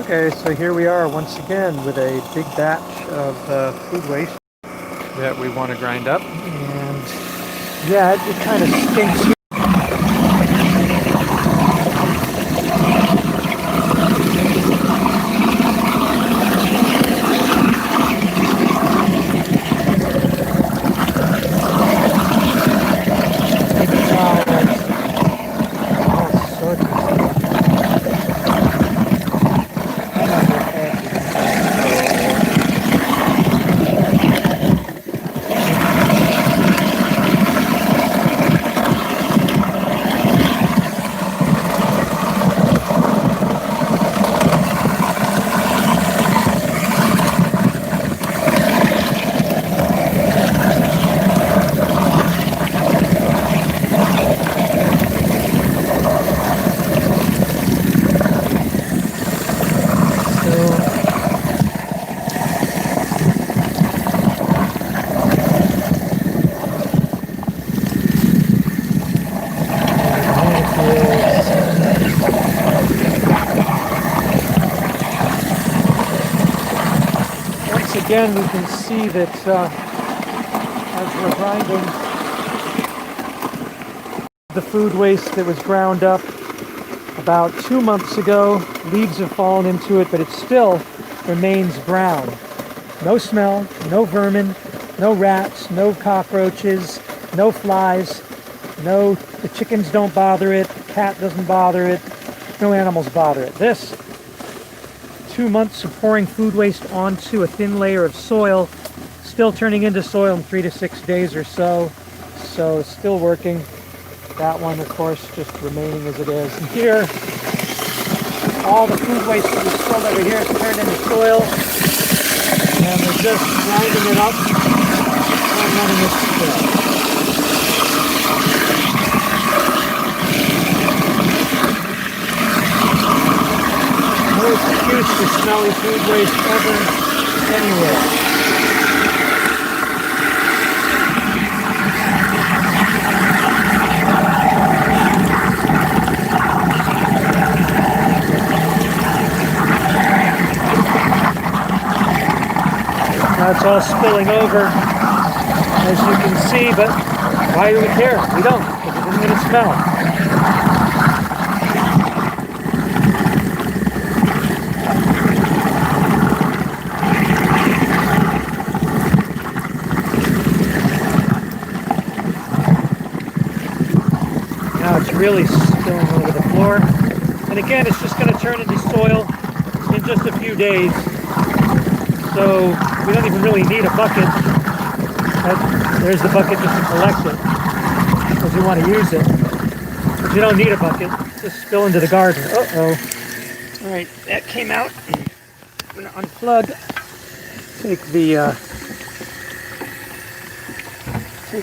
Okay, so here we are once again with a big batch of food waste that we want to grind up. And yeah, it kind of stinks. Again, we can see that as we're grinding the food waste that was ground up about 2 months ago, leaves have fallen into it, but it still remains brown. No smell, no vermin, no rats, no cockroaches, no flies, the chickens don't bother it, the cat doesn't bother it, no animals bother it. This 2 months of pouring food waste onto a thin layer of soil, still turning into soil in 3 to 6 days or so. So it's still working. That one, of course, just remaining as it is. And here, all the food waste that was spilled over here is turned into soil. And we're just grinding it up and letting it spill. No excuse for smelly food waste ever, anywhere. Now it's all spilling over, as you can see, but why do we care? We don't, because it isn't going to smell. It's really spilling over the floor, and again it's just going to turn into soil in just a few days, so we don't even really need a bucket. There's the bucket just to collect it because we want to use it, but you don't need a bucket. Just spill into the garden. All right, that came out. I'm going to unplug, take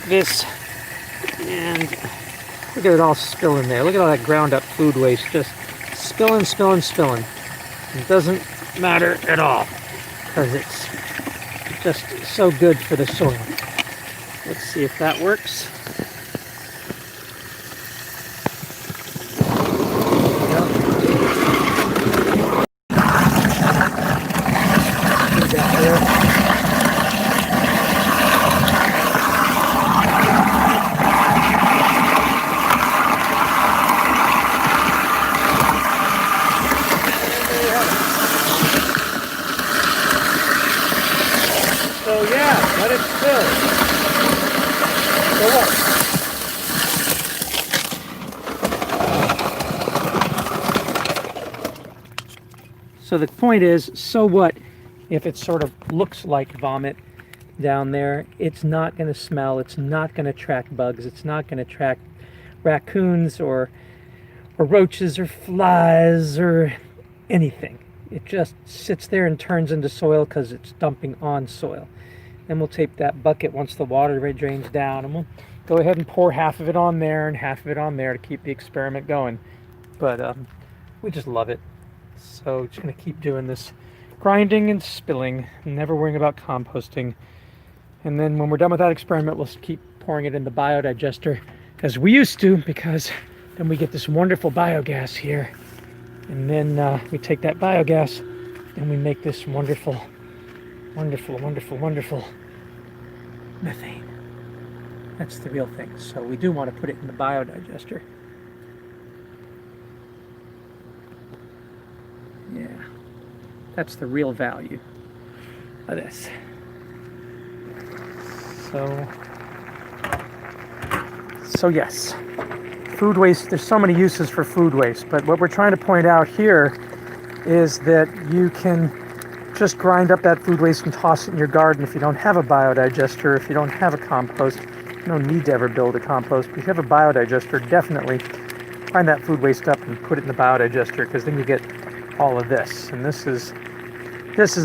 this, and look at it all spilling there. Look at all that ground up food waste just spilling. It doesn't matter at all because it's just so good for the soil. Let's see if that works. So yeah, let it spill. So what? So the point is, so what if it sort of looks like vomit down there? It's not going to smell, it's not going to attract bugs, it's not going to attract raccoons or roaches or flies or anything. It just sits there and turns into soil because it's dumping on soil. Then we'll tape that bucket once the water drains down, and we'll go ahead and pour half of it on there and half of it on there to keep the experiment going. But we just love it. So just going to keep doing this grinding and spilling, never worrying about composting. And then when we're done with that experiment, we'll keep pouring it in the biodigester as we used to, because then we get this wonderful biogas here And then we take that biogas and we make this wonderful, wonderful, wonderful, wonderful methane. That's the real thing. So we do want to put it in the biodigester. Yeah, that's the real value of this. So yes, food waste, there's so many uses for food waste, but what we're trying to point out here is that you can just grind up that food waste and toss it in your garden if you don't have a biodigester, if you don't have a compost. You don't need to ever build a compost, but if you have a biodigester, definitely grind that food waste up and put it in the biodigester, because then you get all of this. And this is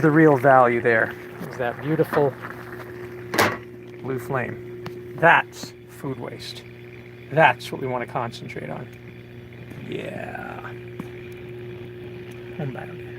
the real value there, is that beautiful blue flame. That's food waste. That's what we want to concentrate on. Yeah. Home biogas.